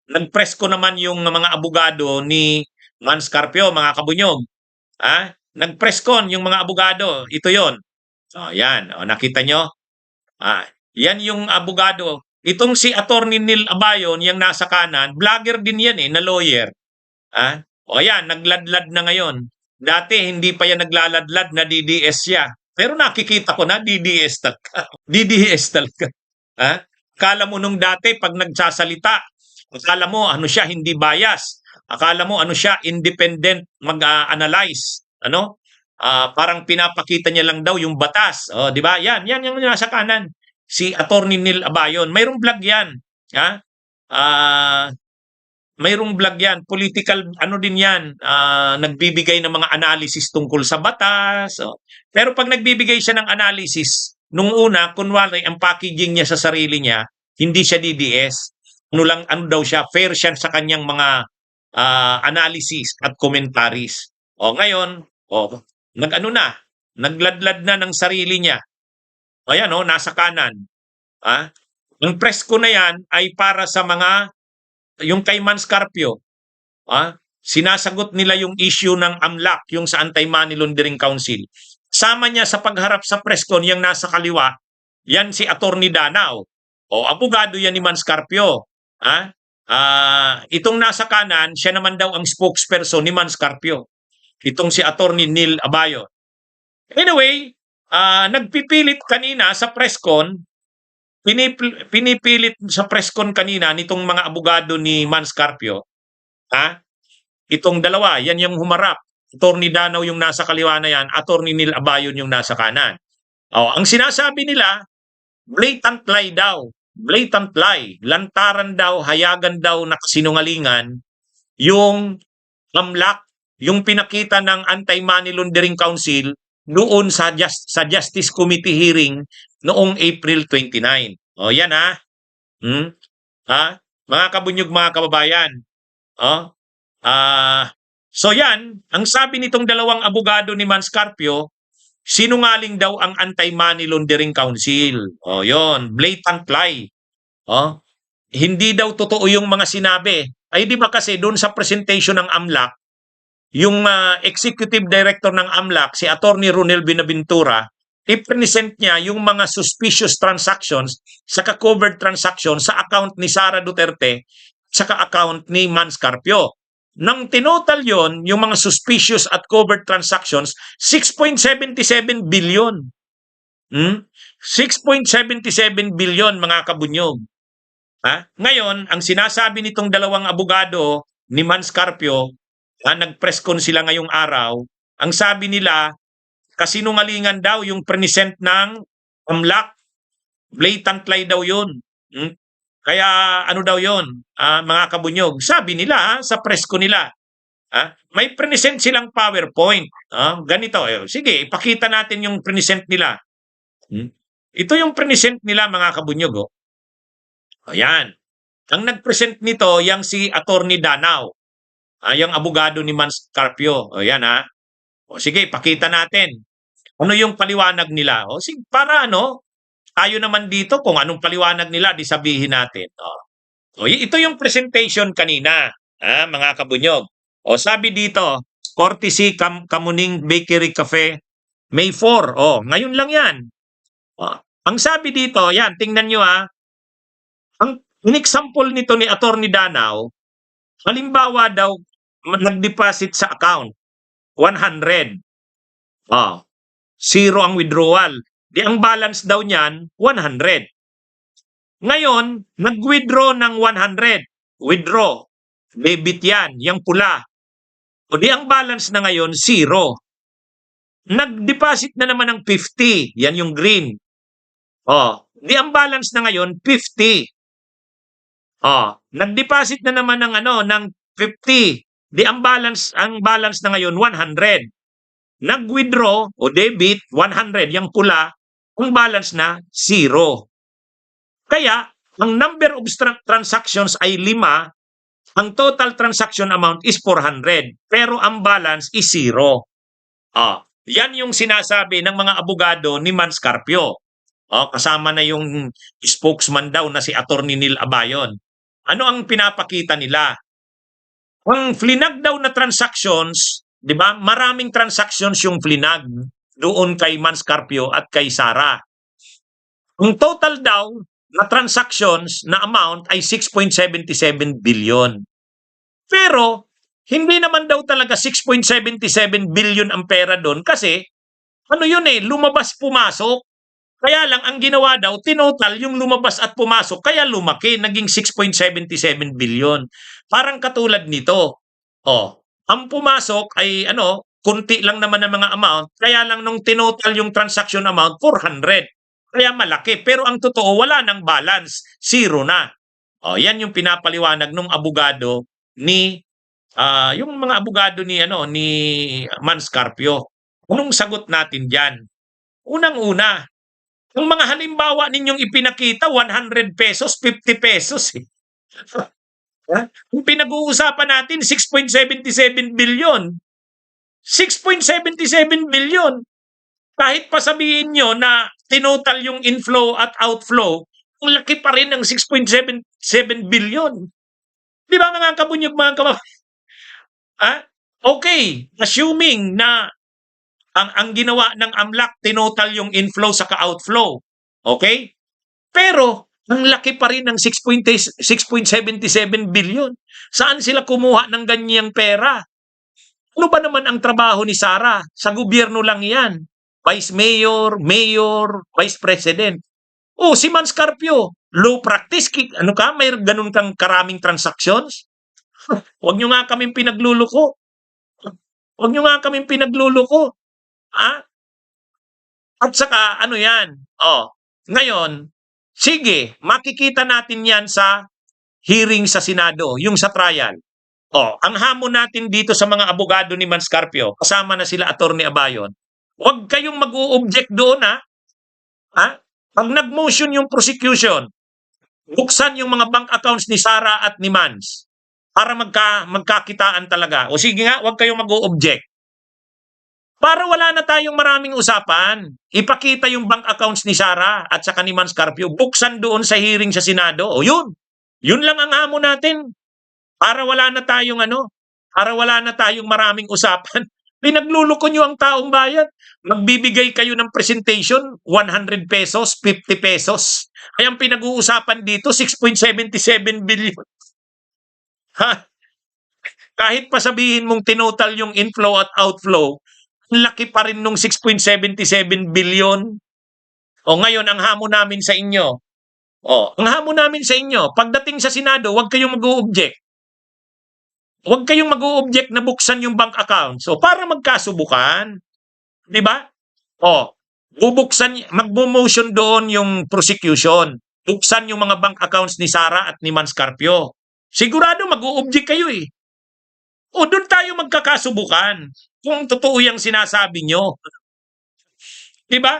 nag-press ko naman yung mga abogado ni Mans Carpio, mga kabunyog. Nag-press con yung mga abogado. Ito yon. Yan. Nakita nyo? Yan yung abogado. Itong si Attorney Neil Abayon, yung nasa kanan, vlogger din yan na lawyer. Yan, nagladlad na ngayon. Dati hindi pa yan naglaladlad na DDS siya. Pero nakikita ko na DDS talaga. DDS talaga. Akala mo nung dati pag nagsasalita, akala mo ano siya, hindi bias. Akala mo ano siya, independent mag-analyze. Parang pinapakita niya lang daw yung batas. Di ba? Yan yung nasa kanan. Si Attorney Neil Abayon. Mayroong vlog yan. Mayroong vlog yan. Political, din yan. Nagbibigay ng mga analysis tungkol sa batas. Pero pag nagbibigay siya ng analysis, nung una, kunwari, ang packaging niya sa sarili niya, hindi siya DDS. Ano daw siya, fair siya sa kanyang mga analysis at commentaries. Ngayon, nagladlad na ng sarili niya. Ayan, nasa kanan. Ang press ko na yan ay para sa mga yung kay Mans Carpio, sinasagot nila yung issue ng AMLAC, yung sa Anti-Money Laundering Council. Sama niya sa pagharap sa presscon, yung nasa kaliwa, yan si Attorney Danao. Abogado yan ni Mans Carpio. Itong nasa kanan, siya naman daw ang spokesperson ni Mans Carpio. Itong si Attorney Neil Abayon. Anyway, nagpipilit kanina sa presscon, pinipilit sa presscon kanina nitong mga abogado ni Mans Carpio, itong dalawa, yan yung humarap. Attorney Danao yung nasa kaliwa na yan, Attorney Neil Abayon yung nasa kanan. Ang sinasabi nila, blatant lie daw. Blatant lie. Lantaran daw, hayagan daw na kasinungalingan yung AMLAC, yung pinakita ng Anti-Money Laundering Council noon sa Justice Committee hearing noong April 29. Yan mga kabunyog, mga kababayan. So yan, ang sabi nitong dalawang abogado ni Mans Carpio, sinungaling daw ang Anti-Money Laundering Council. Yon, blatant lie. Hindi daw totoo yung mga sinabi. Ay di ba kasi doon sa presentation ng AMLAC, yung executive director ng AMLAC, si Attorney Ronel Binaventura, i-present niya yung mga suspicious transactions saka covered transactions sa account ni Sara Duterte saka account ni Mans Carpio. Nang tinotal yon, yung mga suspicious at covered transactions, 6.77 billion. 6.77 billion, mga kabunyog. Ngayon, ang sinasabi nitong dalawang abogado ni Mans Carpio, nag-press con sila ngayong araw, ang sabi nila, kasinungalingan daw yung present ng AMLAC. Blatant lie daw yun. Kaya ano daw yun, mga kabunyog. Sabi nila sa press con nila, may present silang PowerPoint. Ganito. Sige, ipakita natin yung present nila. Ito yung present nila, mga kabunyog. Ayan. Ang nag-present nito, yung si Attorney Danao. Yung abogado ni Mans Carpio. Ayan sige, pakita natin. Ano yung paliwanag nila? Sige, para tayo naman dito kung anong paliwanag nila, di sabihin natin. Ito yung presentation kanina, mga kabunyog. Sabi dito, courtesy Kamuning Bakery Cafe, May 4. Ngayon lang yan. Ang sabi dito, yan, tingnan nyo ang in-example nito ni Attorney Danao, halimbawa daw, nag-deposit sa account, 100. Zero ang withdrawal. Di ang balance daw niyan, 100. Ngayon, nag-withdraw ng 100. Withdraw. Debit yan, yung pula. Di ang balance na ngayon, 0. Nag-deposit na naman ng 50. Yan yung green. Di ang balance na ngayon, 50. Nag-deposit na naman ng ng 50. Di ang balance na ngayon 100. Nag-withdraw o debit 100, yung pula, ang balance na 0. Kaya ang number of transactions ay 5, ang total transaction amount is 400, pero ang balance is 0. Yan yung sinasabi ng mga abogado ni Mans Carpio. Kasama na yung spokesman daw na si Attorney Neil Abayon. ano ang pinapakita nila? Ang flinag daw na transactions, 'di ba? Maraming transactions yung flinag doon kay Mans Carpio at kay Sara. Ang total daw na transactions na amount ay 6.77 billion. Pero hindi naman daw talaga 6.77 billion ang pera doon kasi ano yun lumabas pumasok. Kaya lang ang ginawa daw, tinotal yung lumabas at pumasok, kaya lumaki, naging 6.77 billion. Parang katulad nito. Oh, ang pumasok ay kunti lang naman ang mga amount, kaya lang nung tinotal yung transaction amount, 400. Kaya malaki, pero ang totoo, wala nang balance, zero na. Oh, yan yung pinapaliwanag ng abogado ni yung mga abogado ni Mans Carpio. Anong sagot natin diyan? Unang-una, yung mga halimbawa ninyong ipinakita, 100 pesos, 50 pesos. Kung pinag-uusapan natin, 6.77 billion. 6.77 billion. Kahit pa sabihin nyo na tinotal yung inflow at outflow, ang laki pa rin ng 6.77 billion. Di ba mga kabunyog, mga Okay, assuming na ang ginawa ng AMLAC, tinotal yung inflow sa outflow. Okay? Pero, ang laki pa rin ng 6.77 billion. Saan sila kumuha ng ganyang pera? Ano ba naman ang trabaho ni Sara? Sa gobyerno lang yan. Vice Mayor, Mayor, Vice President. Si Mans Carpio, low practice. Ano ka? May ganun kang karaming transactions? Huwag nyo nga kaming pinagluluko. Huwag nyo nga kaming pinagluluko. At saka, ano yan? Ngayon, sige, makikita natin yan sa hearing sa Senado, yung sa trial. Ang hamon natin dito sa mga abogado ni Mans Carpio, kasama na sila Attorney Abayon, huwag kayong mag-o-object doon, Pag nag-motion yung prosecution, buksan yung mga bank accounts ni Sara at ni Mans para magkakitaan talaga. O sige nga, huwag kayong mag-o-object. Para wala na tayong maraming usapan, ipakita yung bank accounts ni Sara at saka ni Mans Carpio, buksan doon sa hearing sa Senado. Yun. Yun lang ang hamon natin. Para wala na tayong para wala na tayong maraming usapan. Pinagluloko nyo ang taong bayan. Magbibigay kayo ng presentation, 100 pesos, 50 pesos. Ay ang pinag-uusapan dito, 6.77 billion. Kahit pa sabihin mong tinotal yung inflow at outflow, laki pa rin nung 6.77 billion. Ngayon, ang hamon namin sa inyo, pagdating sa Senado, huwag kayong mag-o-object. Huwag kayong mag-o-object na buksan yung bank account. Para magkasubukan, di ba? Magmo-motion doon yung prosecution. Buksan yung mga bank accounts ni Sara at ni Mans Carpio. Sigurado mag-o-object kayo doon tayo magkakasubukan. Kung totoo yung sinasabi nyo. Di ba?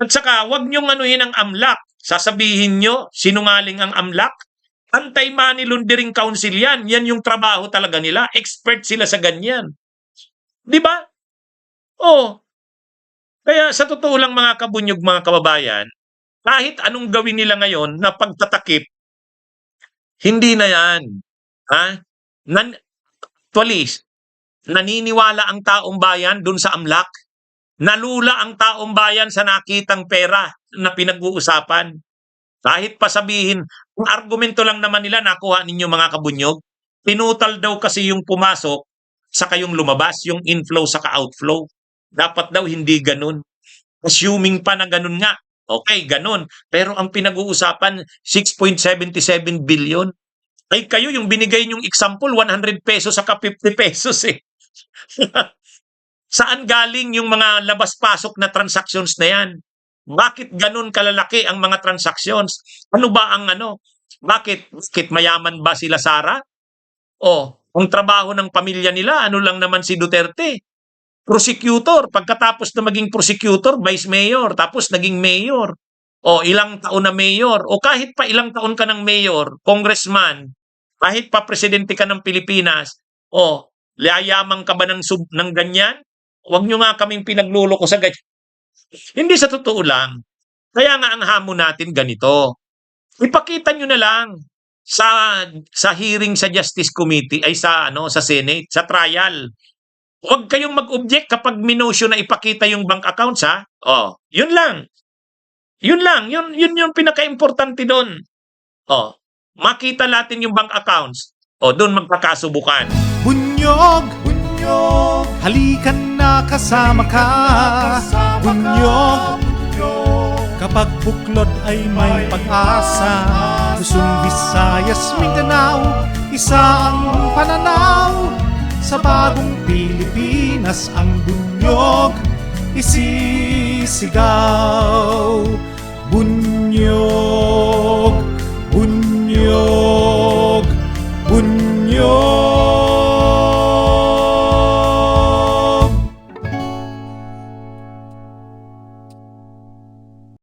At saka, huwag nyong anuhin ang AMLAC. Sasabihin nyo, sinungaling ang AMLAC. Anti-Money Laundering Council yan. Yan yung trabaho talaga nila. Expert sila sa ganyan. Di ba? Kaya sa totoo lang mga kabunyog, mga kababayan, kahit anong gawin nila ngayon na pagtatakip, hindi na yan. Actually, naniniwala ang taong bayan dun sa AMLAC. Nalula ang taong bayan sa nakitang pera na pinag-uusapan. Kahit pa sabihin, ang argumento lang naman nila nakuha ninyo mga kabunyog, pinutal daw kasi yung pumasok saka yung lumabas, yung inflow saka outflow. Dapat daw hindi ganun. Assuming pa na ganun nga. Okay, ganun. Pero ang pinag-uusapan, 6.77 billion. Ay kayo, yung binigay nyong example, 100 pesos saka 50 pesos Saan galing yung mga labas-pasok na transactions na yan? Bakit ganun kalalaki ang mga transactions? Ano ba ang Bakit mayaman ba sila, Sara? Ang trabaho ng pamilya nila, lang naman si Duterte. Prosecutor, pagkatapos na maging prosecutor, vice mayor, tapos naging mayor. Ilang taon na mayor. Kahit pa ilang taon ka ng mayor, congressman, kahit pa presidente ka ng Pilipinas, yayaman ka ba ng ganyan? Huwag nyo nga kaming pinagluloko sa ganyan. Hindi sa totoo lang. Kaya nga ang hamon natin ganito. Ipakita nyo na lang sa hearing sa Justice Committee ay sa Senate, sa trial. Huwag kayong mag-object kapag minotion na ipakita yung bank accounts, ha? Oh, yun lang. Yun lang, yun yung pinaka-importante doon. Oh, makita natin yung bank accounts. Oh, doon magkakasubukan. Bunyog, bunyog, halikan na kasama ka. Bunyog, kapag buklod ay may pag-asa. Luzon, Visayas, Mindanao, isa ang pananaw. Sa bagong Pilipinas ang bunyog isisigaw. Bunyog, bunyog.